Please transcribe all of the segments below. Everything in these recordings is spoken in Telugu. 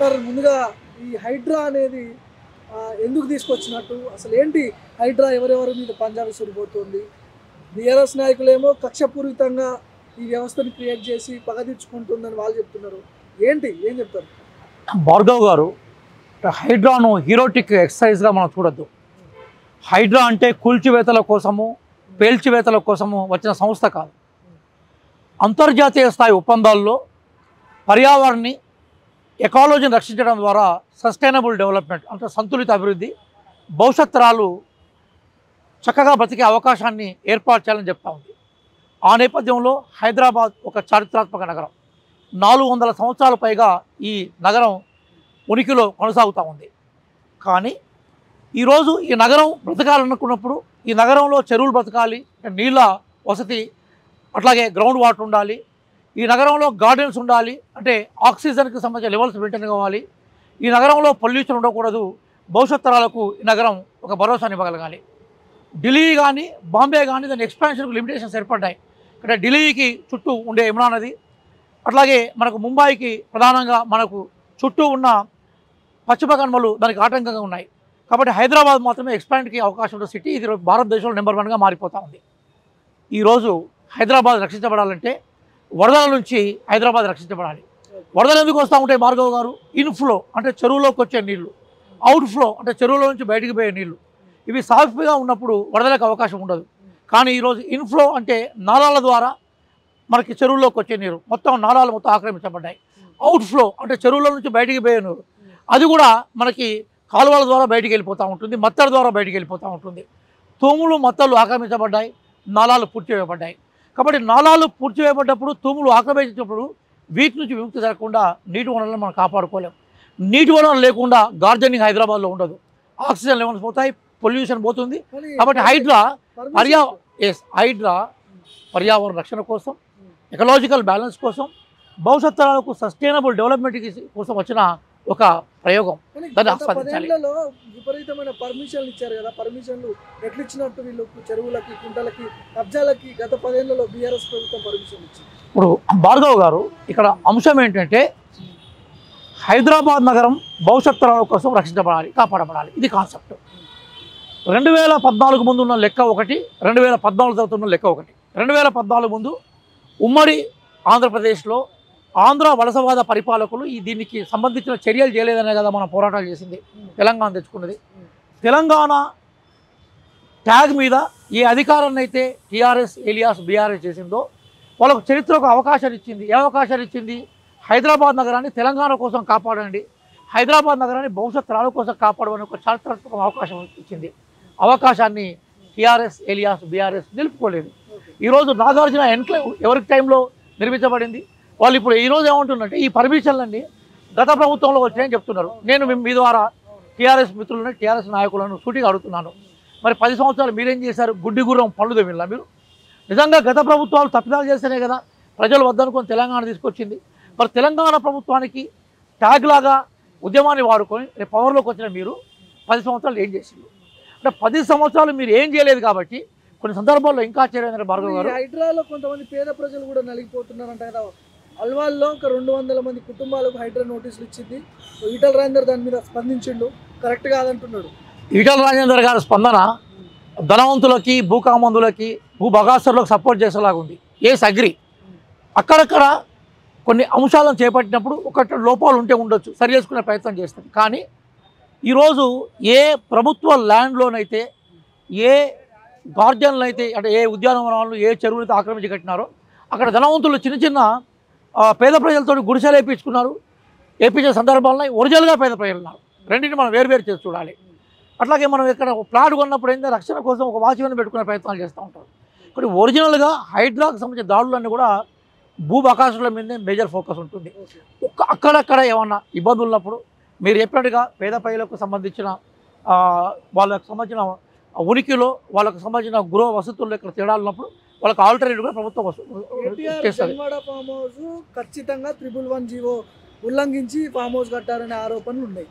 సార్ ముందుగా ఈ హైడ్రా అనేది ఎందుకు తీసుకొచ్చినట్టు, అసలు ఏంటి హైడ్రా, ఎవరెవరి మీద పంజాబ్ విసిరిపోతుంది? బీఆర్ఎస్ నాయకులేమో కక్షపూరితంగా ఈ వ్యవస్థను క్రియేట్ చేసి పగ తీర్చుకుంటుందని వాళ్ళు చెప్తున్నారు. ఏం చెప్తారు? భార్గవ్ గారు, హైడ్రాను హీరోటిక్ ఎక్సర్సైజ్గా మనం చూడొద్దు. హైడ్రా అంటే కూల్చివేతల కోసము, పేల్చివేతల కోసము వచ్చిన సంస్థ కాదు. అంతర్జాతీయ స్థాయి ఒప్పందాల్లో పర్యావరణాన్ని, ఎకాలజీని రక్షించడం ద్వారా సస్టైనబుల్ డెవలప్మెంట్ అంటే సంతులిత అభివృద్ధి, భవిష్యత్ తరాలు చక్కగా బ్రతికే అవకాశాన్ని ఏర్పాటు చేయాలని చెప్తా ఉంది. ఆ నేపథ్యంలో హైదరాబాద్ ఒక చారిత్రాత్మక నగరం. 400 సంవత్సరాల పైగా ఈ నగరం ఉనికిలో కొనసాగుతూ ఉంది. కానీ ఈరోజు ఈ నగరం బ్రతకాలనుకున్నప్పుడు ఈ నగరంలో చెరువులు బ్రతకాలి, నీళ్ళ వసతి, అట్లాగే గ్రౌండ్ వాటర్ ఉండాలి. ఈ నగరంలో గార్డెన్స్ ఉండాలి, అంటే ఆక్సిజన్కి సంబంధించిన లెవెల్స్ మెయింటైన్ కావాలి. ఈ నగరంలో పొల్యూషన్ ఉండకూడదు. భవిష్యత్ తరాలకు ఈ నగరం ఒక భరోసాని ఇవ్వగలగాలి. ఢిల్లీ కానీ బాంబే కానీ దాని ఎక్స్పాన్షన్కు లిమిటేషన్స్ ఏర్పడ్డాయి. అంటే ఢిల్లీకి చుట్టూ ఉండే యమునా నది, అట్లాగే మనకు ముంబైకి ప్రధానంగా మనకు చుట్టూ ఉన్న పశ్చిమ కనుమలు దానికి ఆటంకంగా ఉన్నాయి. కాబట్టి హైదరాబాద్ మాత్రమే ఎక్స్పాండ్కి అవకాశం ఉన్న సిటీ. ఇది భారతదేశంలో నెంబర్ 1గా మారిపోతూ ఉంది. ఈరోజు హైదరాబాద్ రక్షించబడాలంటే వరదల నుంచి హైదరాబాద్ రక్షించబడాలి. వరదలు ఎందుకు వస్తూ ఉంటాయి భార్గవ్ గారు? ఇన్ఫ్లో అంటే చెరువులోకి వచ్చే నీళ్లు, అవుట్ఫ్లో అంటే చెరువులో నుంచి బయటికి పోయే నీళ్లు. ఇవి సాఫీగా ఉన్నప్పుడు వరదలకు అవకాశం ఉండదు. కానీ ఈరోజు ఇన్ఫ్లో అంటే నాలాల ద్వారా మనకి చెరువుల్లోకి వచ్చే నీరు, మొత్తం నాలాలు మొత్తం ఆక్రమించబడ్డాయి. అవుట్ఫ్లో అంటే చెరువుల నుంచి బయటికి పోయే నీరు, అది కూడా మనకి కాలువల ద్వారా బయటికి వెళ్ళిపోతూ ఉంటుంది, మత్తల ద్వారా బయటికి వెళ్ళిపోతూ ఉంటుంది. తూములు మత్తలు ఆక్రమించబడ్డాయి, నాలాలు పూర్తి చేయబడ్డాయి. కాబట్టి నాలాలు పూర్తి చేయబడ్డప్పుడు, తూములు ఆక్రమించినప్పుడు వీటి నుంచి విముక్తి జరగకుండా నీటి వనరులను మనం కాపాడుకోలేం. నీటి వనరులు లేకుండా గార్డెనింగ్ హైదరాబాద్లో ఉండదు. ఆక్సిజన్ లెవెల్స్ పోతాయి, పొల్యూషన్ పోతుంది. కాబట్టి హైడ్రా పర్యావరణ రక్షణ కోసం, ఎకలాజికల్ బ్యాలెన్స్ కోసం, భవిష్యత్ తరాలకు సస్టైనబుల్ డెవలప్మెంట్ కోసం వచ్చిన ఒక ప్రయోగం. దాన్ని ఆస్వాదించాలి. విపరీతమైన పర్మిషన్లు ఇచ్చారు కదా, పర్మిషన్లు ఎట్లు ఇచ్చినట్టు వీళ్ళు చెరువులకి, కుంటలకి, కబ్జాలకి గత 10 ఏళ్లలో బీఆర్ఎస్ ప్రభుత్వం పర్మిషన్ ఇచ్చింది. ఇప్పుడు భార్గవ్ గారు, ఇక్కడ అంశం ఏంటంటే హైదరాబాద్ నగరం భవిష్యత్ తరాల కోసం రక్షించబడాలి, కాపాడబడాలి. ఇది కాన్సెప్ట్. 2014 ముందు ఉన్న లెక్క ఒకటి, 2014 తర్వాత ఉన్న లెక్క ఒకటి. 2014 ముందు ఉమ్మడి ఆంధ్రప్రదేశ్లో ఆంధ్ర వలసవాద పరిపాలకులు దీనికి సంబంధించిన చర్యలు చేయలేదనే కదా మనం పోరాటాలు చేసింది, తెలంగాణ తెచ్చుకున్నది. తెలంగాణ ట్యాగ్ మీద ఏ అధికారాన్ని అయితే టీఆర్ఎస్ ఏలియాస్ బీఆర్ఎస్ చేసిందో వాళ్ళకు చరిత్రకు అవకాశాలు ఇచ్చింది. ఏ అవకాశాలు ఇచ్చింది? హైదరాబాద్ నగరాన్ని తెలంగాణ కోసం కాపాడండి, హైదరాబాద్ నగరాన్ని భవిష్యత్ తరాల కోసం కాపాడమని ఒక చారిత్రాత్మక అవకాశం ఇచ్చింది. అవకాశాన్ని టీఆర్ఎస్ ఏలియాస్ బీఆర్ఎస్ నిలుపుకోలేదు. ఈరోజు నాగార్జున ఎన్క్లేవ్ ఎవరికి టైంలో నిర్మించబడింది? వాళ్ళు ఇప్పుడు ఈరోజు ఏమంటున్నారంటే ఈ పర్మిషన్లన్నీ గత ప్రభుత్వంలో వచ్చాయని చెప్తున్నారు. నేను మీ ద్వారా టీఆర్ఎస్ మిత్రులను, టీఆర్ఎస్ నాయకులను సూటిగా అడుగుతున్నాను, మరి 10 సంవత్సరాలు మీరేం చేశారు? గుడ్డి గుర్రం పళ్ళు తెమిలా మీరు? నిజంగా గత ప్రభుత్వాలు తప్పిదాలు చేస్తేనే కదా ప్రజలు వద్దనుకొని తెలంగాణ తీసుకొచ్చింది. మరి తెలంగాణ ప్రభుత్వానికి ట్యాగ్ లాగా ఉద్యమాన్ని వాడుకొని రేపు పవర్లోకి వచ్చిన మీరు 10 సంవత్సరాలు ఏం చేసిండ్రు? అంటే 10 సంవత్సరాలు మీరు ఏం చేయలేదు కాబట్టి కొన్ని సందర్భాల్లో ఇంకా చేయలేదు. భార్గవ్ గారు, హైడ్రాలో కొంతమంది పేద ప్రజలు కూడా నలిగిపోతున్నారంట కదా. అల్వాల్లో ఒక 200 మంది కుటుంబాలకు హైడ్రా నోటీసులు ఇచ్చింది. ఈటల రాజేందర్ దాని మీద స్పందించిండు, కరెక్ట్ కాదంటున్నాడు. ఈటల రాజేందర్ గారి స్పందన ధనవంతులకి, భూకామందులకి, భూభగాసులకు సపోర్ట్ చేసేలాగా ఉంది. ఏస్ అగ్రి. అక్కడక్కడ కొన్ని అంశాలను చేపట్టినప్పుడు ఒకటి లోపాలు ఉంటే ఉండొచ్చు, సరి చేసుకునే ప్రయత్నం చేస్తుంది. కానీ ఈరోజు ఏ ప్రభుత్వ ల్యాండ్లోనైతే, ఏ గార్డెన్లు అయితే, అంటే ఏ ఉద్యానవనాలు, ఏ చెరువులు అయితే ఆక్రమించి కట్టినారో అక్కడ ధనవంతులు చిన్న చిన్న పేద ప్రజలతో గుడిసెలు వేయించుకున్నారు. వేయించే సందర్భాల్లో ఒరిజినల్గా పేద ప్రజలు ఉన్నారు. రెండింటిని మనం వేరు చేసి చూడాలి. అట్లాగే మనం ఇక్కడ ప్లాట్ కొన్నప్పుడు ఏంటంటే రక్షణ కోసం ఒక వాచ్మెన్ పెట్టుకునే ప్రయత్నాలు చేస్తూ ఉంటారు. కానీ ఒరిజినల్గా హైడ్రాకు సంబంధించిన దాడులన్నీ కూడా భూభాకాశాల మీదే మేజర్ ఫోకస్ ఉంటుంది. అక్కడక్కడ ఏమన్నా ఇబ్బందులు ఉన్నప్పుడు మీరు చెప్పినట్టుగా పేద ప్రజలకు సంబంధించిన వాళ్ళకు సంబంధించిన ఉనికిలో, వాళ్ళకు సంబంధించిన గృహ వసతుల్లో ఇక్కడ తేడాలు ఉన్నప్పుడు వాళ్ళకి ఆల్టర్నేటివ్గా ప్రభుత్వం చేస్తుంది. ఫామ్ హౌస్ ఖచ్చితంగా 111 జీవో ఉల్లంఘించి ఫామ్ హౌస్ కట్టారనే ఆరోపణలు ఉన్నాయి.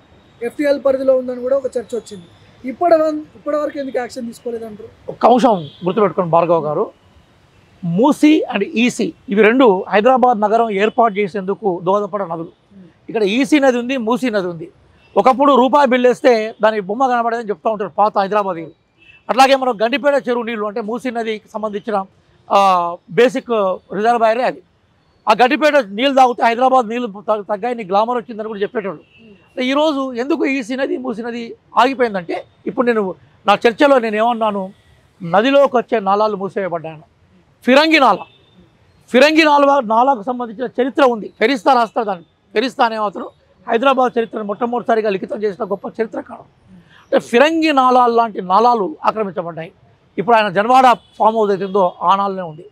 FTL పరిధిలో ఉందని కూడా ఒక చర్చ వచ్చింది. ఇప్పటివరకు ఎందుకు యాక్షన్ తీసుకోలేదంటారు? ఒక అంశం గుర్తుపెట్టుకోండి భార్గవ్ గారు, మూసీ అండ్ ఈసీ ఇవి రెండు హైదరాబాద్ నగరం ఏర్పాటు చేసేందుకు దోహదపడే నదులు. ఇక్కడ ఈసీ నది ఉంది, మూసీ నది ఉంది. ఒకప్పుడు రూపాయి బిల్లు వేస్తే దాని బొమ్మ కనబడేదని చెప్తూ ఉంటారు పాత హైదరాబాద్. అట్లాగే మనం గండిపేట చెరువు నీళ్ళు అంటే మూసీ నదికి సంబంధించిన బేసిక్ రిజర్వాయరే అది. ఆ గండిపేట నీళ్ళు తాగితే హైదరాబాద్ నీళ్ళు తగ్గాయి, నీ గ్లామర్ వచ్చిందని కూడా చెప్పేటోళ్ళు. ఈరోజు ఎందుకు ఈసీ నది మూసీ నది ఆగిపోయిందంటే, ఇప్పుడు నేను నా చర్చలో నేను ఏమన్నాను, నదిలోకి వచ్చే నాళాలు మూసివేయబడ్డాను. ఫిరంగి నాలకు సంబంధించిన చరిత్ర ఉంది. ఫెరిస్తా రాస్తారు దాన్ని. ఫెరిస్తా అనే అతను హైదరాబాద్ చరిత్రను మొట్టమొదటిసారిగా లిఖితం చేసిన గొప్ప చరిత్రకారుడు. అంటే ఫిరంగి నాళాలు లాంటి నాళాలు ఆక్రమించబడ్డాయి. ఇప్పుడు ఆయన జన్వాడ ఫామ్ హౌస్ అవుతుందో ఆ నాళనే ఉంది.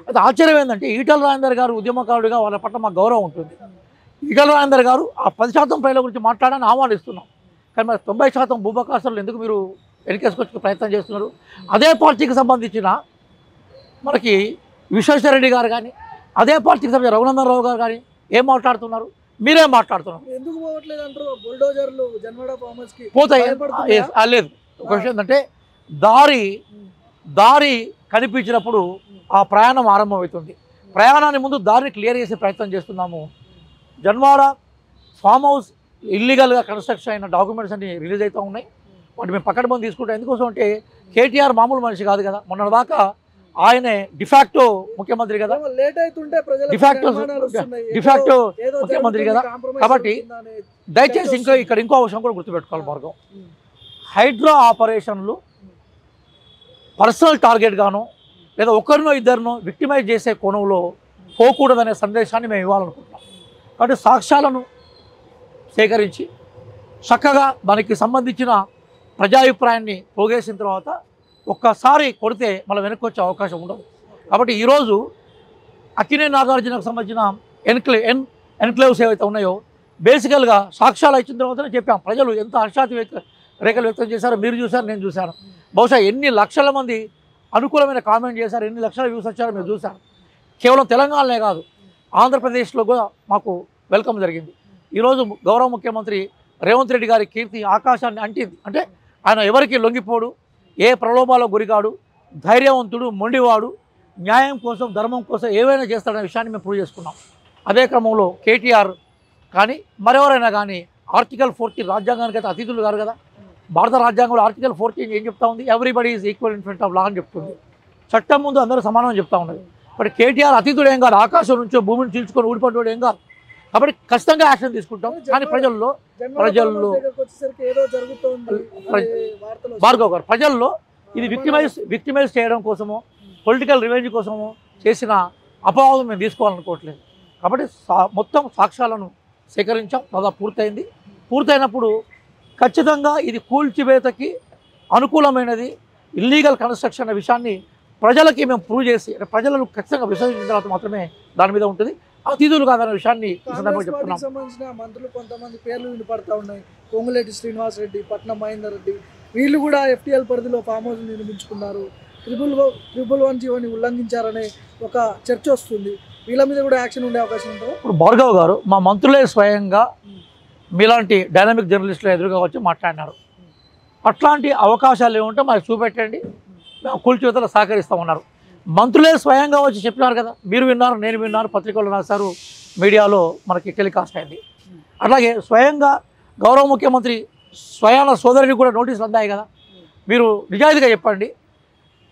అయితే ఆశ్చర్యం ఏంటంటే, ఈటల రాజేందర్ గారు ఉద్యమకారుడిగా వాళ్ళ పట్ల మాకు గౌరవం ఉంటుంది. ఈటల రాజేందర్ గారు ఆ 10% ప్రజల గురించి మాట్లాడని ఆహ్వానిస్తున్నాం. కానీ మరి 90% భూబకాసులు ఎందుకు మీరు వెనకేసుకొచ్చే ప్రయత్నం చేస్తున్నారు? అదే పార్టీకి సంబంధించిన మనకి విశ్వేశ్వరరెడ్డి గారు కానీ, అదే పార్టీకి సంబంధించిన రఘునందన్ రావు గారు కానీ ఏం మాట్లాడుతున్నారు? మీరేం మాట్లాడుతున్నారు? ఎందుకు పోవట్లేదు అంటారు? బుల్డోజర్లు జన్వాడ ఫార్మర్స్ కి పోతాయి. లేదు, ఒక విషయం ఏంటంటే, దారి కనిపించినప్పుడు ఆ ప్రయాణం ఆరంభమవుతుంది. ప్రయాణాన్ని ముందు దారిని క్లియర్ చేసే ప్రయత్నం చేస్తున్నాము. జన్వాడ ఫామ్ హౌస్ ఇల్లీగల్గా కన్స్ట్రక్షన్ అయిన డాక్యుమెంట్స్ అన్ని రిలీజ్ అవుతూ ఉన్నాయి. వాటి మేము పక్కన తీసుకుంటాం. ఎందుకోసం అంటే కేటీఆర్ మామూలు మనిషి కాదు కదా. మొన్నటిదాకా ఆయనే డిఫాక్టో ముఖ్యమంత్రి కదా, డిఫాక్టో ముఖ్యమంత్రి కదా. కాబట్టి దయచేసి ఇంకో అంశం కూడా గుర్తుపెట్టుకోవాలి భార్గవ్. హైడ్రా ఆపరేషన్లు పర్సనల్ టార్గెట్గానో లేదా ఒకరినో ఇద్దరినో విక్టిమైజ్ చేసే కోణంలో పోకూడదనే సందేశాన్ని మేము ఇవ్వాలనుకుంటున్నాం. కాబట్టి సాక్ష్యాలను సేకరించి చక్కగా దానికి సంబంధించిన ప్రజాభిప్రాయాన్ని పోగేసిన తర్వాత ఒక్కసారి కొడితే మళ్ళీ వెనక్కి వచ్చే అవకాశం ఉండదు. కాబట్టి ఈరోజు అక్కినేని నాగార్జునకు సంబంధించిన ఎన్క్లేవ్స్ ఏవైతే ఉన్నాయో బేసికల్గా సాక్ష్యాలు ఇచ్చిన తర్వాతనే చెప్పాం. ప్రజలు ఎంత హర్షాతి రేఖలు వ్యక్తం చేశారో మీరు చూశారు, నేను చూశాను. బహుశా ఎన్ని లక్షల మంది అనుకూలమైన కామెంట్ చేశారు, ఎన్ని లక్షల వ్యూస్ వచ్చారో మీరు చూశారు. కేవలం తెలంగాణనే కాదు, ఆంధ్రప్రదేశ్లో కూడా మాకు వెల్కమ్ జరిగింది. ఈరోజు గౌరవ ముఖ్యమంత్రి రేవంత్ రెడ్డి గారి కీర్తి ఆకాశాన్ని అంటింది. అంటే ఆయన ఎవరికి లొంగిపోడు, ఏ ప్రలోభాలో గురికాడు, ధైర్యవంతుడు, మొండివాడు, న్యాయం కోసం ధర్మం కోసం ఏవైనా చేస్తాడనే విషయాన్ని మేము ప్రూవ్ చేసుకున్నాం. అదే క్రమంలో కేటీఆర్ కానీ మరెవరైనా కానీ ఆర్టికల్ 14 రాజ్యాంగానికి అయితే అతిథులు గారు కదా. భారత రాజ్యాంగంలో ఆర్టికల్ 14 ఏం చెప్తా ఉంది? Everybody is equal in front of law అని చెప్తుంది. చట్టం ముందు అందరూ సమానం చెప్తా ఉన్నది. బట్ కేటీఆర్ అతిథుడు ఏం కాదు, ఆకాశం నుంచో భూమిని చీల్చుకొని ఊడిపడ్డాడు ఏం కాదు. కాబట్టి ఖచ్చితంగా యాక్షన్ తీసుకుంటాం. కానీ ప్రజల్లో భార్గవ్ గారు ప్రజల్లో ఇది విక్టిమైజ్ చేయడం కోసమో పొలిటికల్ రివెంజ్ కోసమో చేసిన అపవాదం మేము తీసుకోవాలనుకోవట్లేదు. కాబట్టి మొత్తం సాక్ష్యాలను సేకరించాం, దాదాపు పూర్తయింది. పూర్తయినప్పుడు ఖచ్చితంగా ఇది కూల్చివేతకి అనుకూలమైనది, ఇల్లీగల్ కన్స్ట్రక్షన్ అనే విషయాన్ని ప్రజలకి మేము ప్రూవ్ చేసి ప్రజలను ఖచ్చితంగా విశ్వసించిన తర్వాత మాత్రమే దాని మీద ఉంటుంది. అతిథులు కాదన్న విషయాన్ని చెప్తున్నాం. సంబంధించిన మంత్రులు కొంతమంది పేర్లు వినపడతా ఉన్నాయి. పొంగులేటి శ్రీనివాస్ రెడ్డి, పట్నం మహేందర్ రెడ్డి, వీళ్ళు కూడా FTL పరిధిలో ఫామ్ హౌస్ నిర్మించుకున్నారు. 111 జీవోని ఉల్లంఘించారనే ఒక చర్చ వస్తుంది. వీళ్ళ మీద కూడా యాక్షన్ ఉండే అవకాశం ఉంటుంది. ఇప్పుడు భార్గవ్ గారు మా మంత్రులే స్వయంగా మీలాంటి డైనమిక్ జర్నలిస్టులు ఎదురుగా వచ్చి మాట్లాడినారు. అట్లాంటి అవకాశాలు ఏముంటే మాకు చూపెట్టండి, మేము కూల్చివేతలు సహకరిస్తామన్నారు. మంత్రులే స్వయంగా వచ్చి చెప్పినారు కదా, మీరు విన్నారు, నేను విన్నాను, పత్రికల్లో రాశారు, మీడియాలో మనకి టెలికాస్ట్ అయింది. అట్లాగే స్వయంగా గౌరవ ముఖ్యమంత్రి స్వయాన సోదరుడికి కూడా నోటీసులు అందాయి కదా. మీరు నిజాయితీగా చెప్పండి,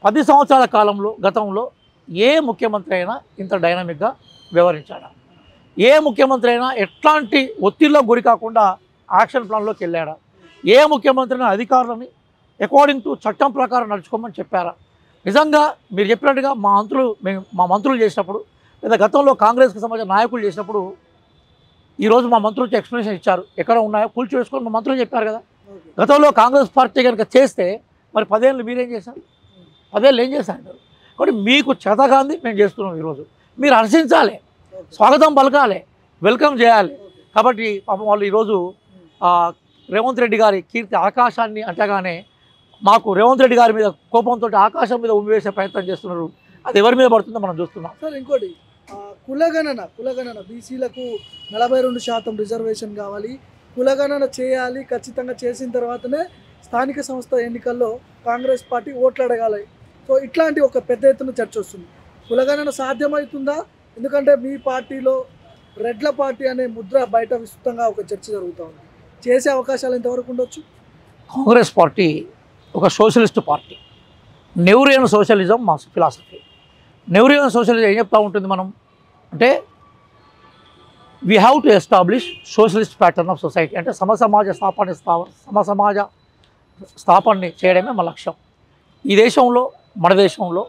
10 సంవత్సరాల కాలంలో గతంలో ఏ ముఖ్యమంత్రి అయినా ఇంత డైనమిక్గా వ్యవహరించాడా? ఏ ముఖ్యమంత్రి అయినా ఎట్లాంటి ఒత్తిడిలో గురి కాకుండా యాక్షన్ ప్లాన్లోకి వెళ్ళాడా? ఏ ముఖ్యమంత్రి అయినా అధికారులని అకార్డింగ్ టు చట్టం ప్రకారం నడుచుకోమని చెప్పారా? నిజంగా మీరు చెప్పినట్టుగా మా మంత్రులు చేసినప్పుడు లేదా గతంలో కాంగ్రెస్కి సంబంధించిన నాయకులు చేసినప్పుడు ఈరోజు మా మంత్రులు ఎక్స్ప్లెనేషన్ ఇచ్చారు. ఎక్కడ ఉన్నాయో కూల్చివేసుకొని మా మంత్రులు చెప్పారు కదా. గతంలో కాంగ్రెస్ పార్టీ కనుక చేస్తే మరి 10 ఏళ్ళు మీరేం చేశారు? 10 ఏళ్ళు ఏం చేశారు? కాబట్టి మీకు చేతగాంది మేము చేస్తున్నాం. ఈరోజు మీరు హర్షించాలి, స్వాగతం పలకాలి, వెల్కమ్ చేయాలి. కాబట్టి పాపం వాళ్ళు ఈరోజు రేవంత్ రెడ్డి గారి కీర్తి ఆకాశాన్ని అంటగానే మాకు రేవంత్ రెడ్డి గారి మీద కోపంతో ఆకాశం మీద ఉమ్మివేసే ప్రయత్నం చేస్తున్నారు. అది ఎవరి మీద పడుతుందో మనం చూస్తున్నాం. సార్ ఇంకోటి కులగణన బీసీలకు 42% రిజర్వేషన్ కావాలి, కులగణన చేయాలి. ఖచ్చితంగా చేసిన తర్వాతనే స్థానిక సంస్థ ఎన్నికల్లో కాంగ్రెస్ పార్టీ ఓట్లు అడగాలి. సో ఇట్లాంటి ఒక పెద్ద ఎత్తున చర్చ వస్తుంది. కులగణన సాధ్యమవుతుందా? ఎందుకంటే మీ పార్టీలో రెడ్ల పార్టీ అనే ముద్ర బయట విస్తృతంగా ఒక చర్చ జరుగుతూ ఉంది. చేసే అవకాశాలు ఎంతవరకు ఉండొచ్చు? కాంగ్రెస్ పార్టీ ఒక సోషలిస్ట్ పార్టీ. నెహ్రూయన్ సోషలిజం మా ఫిలాసఫీ. నెహ్రూయన్ సోషలిజం ఏం చెప్తూ ఉంటుంది మనం అంటే we have to establish socialist pattern of society, అంటే సమసమాజ స్థాపనని చేయడమే మా లక్ష్యం. ఈ దేశంలో మన దేశంలో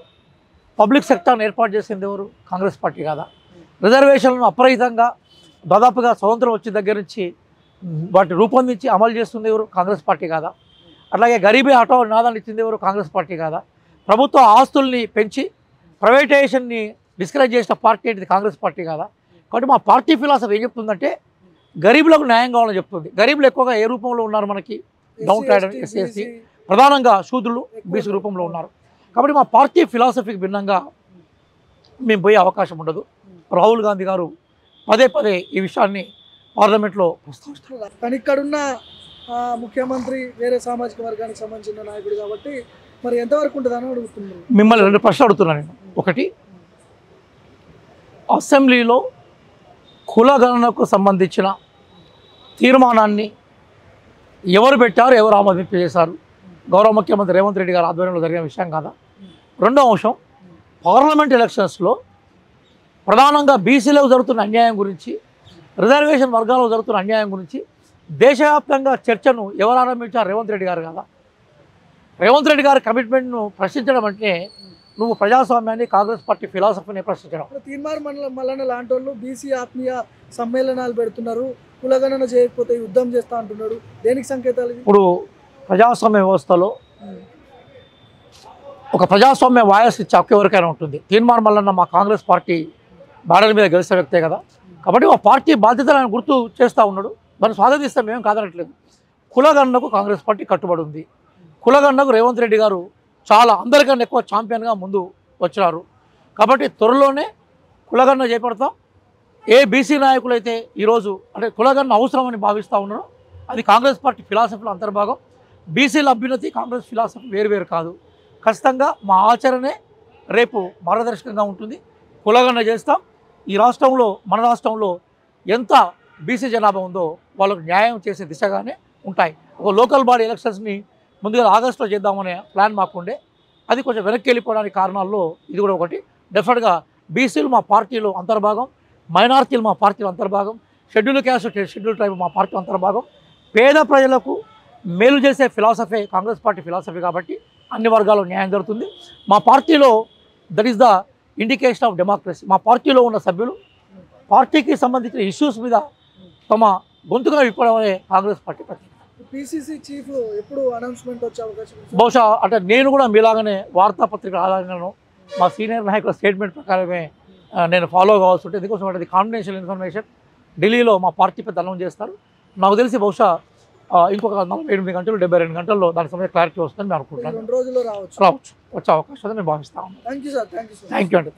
పబ్లిక్ సెక్టార్ని ఏర్పాటు చేసింది ఎవరు? కాంగ్రెస్ పార్టీ కాదా? రిజర్వేషన్లను అప్రహితంగా దాదాపుగా స్వతంత్రం వచ్చిన దగ్గర నుంచి వాటిని రూపొందించి అమలు చేస్తుంది ఎవరు? కాంగ్రెస్ పార్టీ కాదా? అట్లాగే గరీబీ హఠావో నినాదాన్ని ఇచ్చింది ఎవరు? కాంగ్రెస్ పార్టీ కాదా? ప్రభుత్వ ఆస్తుల్ని పెంచి ప్రైవేటైజేషన్ని డిస్కరేజ్ చేసిన పార్టీ ఏంటిది? కాంగ్రెస్ పార్టీ కాదా? కాబట్టి మా పార్టీ ఫిలాసఫీ ఏం చెప్తుందంటే గరీబులకు న్యాయం కావాలని చెప్తుంది. గరీబులు ఎక్కువగా ఏ రూపంలో ఉన్నారు? మనకి డౌన్ ట్రైడర్, ఎస్సీ, ప్రధానంగా శూద్రులు, బీసీ రూపంలో ఉన్నారు. కాబట్టి మా పార్టీ ఫిలాసఫీకి భిన్నంగా మేము పోయే అవకాశం ఉండదు. రాహుల్ గాంధీ గారు పదే పదే ఈ విషయాన్ని పార్లమెంట్లో ప్రస్తావిస్తారు. కానీ ఇక్కడున్న ముఖ్యమంత్రి వేరే సామాజిక వర్గానికి సంబంధించిన నాయకుడు కాబట్టి మరి ఎంతవరకు ఉంటుందని అడుగుతున్నాను. మిమ్మల్ని 2 ప్రశ్నలు అడుగుతున్నాను నేను. ఒకటి, అసెంబ్లీలో కులగణనకు సంబంధించిన తీర్మానాన్ని ఎవరు పెట్టారు, ఎవరు ఆమోదింపజేశారు? గౌరవ ముఖ్యమంత్రి రేవంత్ రెడ్డి గారు ఆధ్వర్యంలో జరిగిన విషయం కాదా? రెండో అంశం, పార్లమెంట్ ఎలక్షన్స్లో ప్రధానంగా బీసీలకు జరుగుతున్న అన్యాయం గురించి, రిజర్వేషన్ వర్గాలకు జరుగుతున్న అన్యాయం గురించి దేశవ్యాప్తంగా చర్చను ఎవరు ఆరంభించారు? రేవంత్ రెడ్డి గారు కదా. రేవంత్ రెడ్డి గారి కమిట్మెంట్ను ప్రశ్నించడం అంటే నువ్వు ప్రజాస్వామ్యాన్ని, కాంగ్రెస్ పార్టీ ఫిలాసఫీని ప్రశ్నించడం. తీర్మార్ మల్లన్న లాంటి వాళ్ళు బీసీ ఆత్మీయ సమ్మేళనాలు పెడుతున్నారు, కులగణన చేయకపోతే యుద్ధం చేస్తా అంటున్నాడు. దేనికి సంకేతాలు? ఇప్పుడు ప్రజాస్వామ్య వ్యవస్థలో ఒక ప్రజాస్వామ్య వాయస్ ఇచ్చే హక్కు ఎవరికైనా ఉంటుంది. తీర్మార్ మల్లన్న మా కాంగ్రెస్ పార్టీ బ్యానర్ మీద గెలిచిన వ్యక్తే కదా. కాబట్టి మా పార్టీ బాధ్యతలను గుర్తు చేస్తూ ఉన్నాడు. దాన్ని స్వాగతిస్తాం, మేము కాదనట్లేదు. కులగణనకు కాంగ్రెస్ పార్టీ కట్టుబడి ఉంది. కులగణనకు రేవంత్ రెడ్డి గారు చాలా అందరికన్నా ఎక్కువ ఛాంపియన్గా ముందు వచ్చినారు. కాబట్టి త్వరలోనే కులగణన చేపడతాం. ఏ బీసీ నాయకులైతే ఈరోజు అంటే కులగణన అవసరమని భావిస్తూ ఉన్నారో అది కాంగ్రెస్ పార్టీ ఫిలాసఫీలో అంతర్భాగం. బీసీల అభ్యున్నతి కాంగ్రెస్ ఫిలాసఫీ వేరు కాదు. ఖచ్చితంగా మా ఆచరణే రేపు మార్గదర్శకంగా ఉంటుంది. కులగణన చేస్తాం. ఈ రాష్ట్రంలో, మన రాష్ట్రంలో ఎంత బీసీ జనాభా ఉందో వాళ్ళకు న్యాయం చేసే దిశగానే ఉంటాయి. ఒక లోకల్ బాడీ ఎలక్షన్స్ని ముందుగా ఆగస్టులో చేద్దామనే ప్లాన్ మాకుండే, అది కొంచెం వెనక్కి వెళ్ళిపోవడానికి కారణాల్లో ఇది కూడా ఒకటి. డెఫినెట్గా బీసీలు మా పార్టీలో అంతర్భాగం, మైనారిటీలు మా పార్టీలో అంతర్భాగం, షెడ్యూల్ క్యాస్ట్, షెడ్యూల్ ట్రైబ్ మా పార్టీ అంతర్భాగం. పేద ప్రజలకు మేలు చేసే ఫిలాసఫీ కాంగ్రెస్ పార్టీ ఫిలాసఫీ కాబట్టి అన్ని వర్గాల్లో న్యాయం జరుగుతుంది. మా పార్టీలో that is the indication of democracy. మా పార్టీలో ఉన్న సభ్యులు పార్టీకి సంబంధించిన ఇష్యూస్ మీద తమ గొంతుగా విప్పడమే కాంగ్రెస్ పార్టీ ప్రత్యేకత. పిసిసి చీఫ్ ఎప్పుడు అనౌన్స్మెంట్ వచ్చే అవకాశం? బహుశా అంటే నేను కూడా మీలాగానే వార్తాపత్రికల ఆధారంగాను మా సీనియర్ నాయకుల స్టేట్మెంట్ ప్రకారమే నేను ఫాలో కావాల్సి ఉంటుంది. ఎందుకోసం అంటే కాన్ఫిడెన్షియల్ ఇన్ఫర్మేషన్ ఢిల్లీలో మా పార్టీ పెద్ద అనౌన్స్ చేస్తారు. నాకు తెలిసి బహుశా ఇంకొక 48 గంటలు 72 గంటల్లో దానికి సంబంధించిన క్లారిటీ వస్తుందని నేను అనుకుంటున్నాను. 2 రోజుల్లో రావచ్చు వచ్చే అవకాశం నేను భావిస్తాను. Thank you sir. Thank you అండి.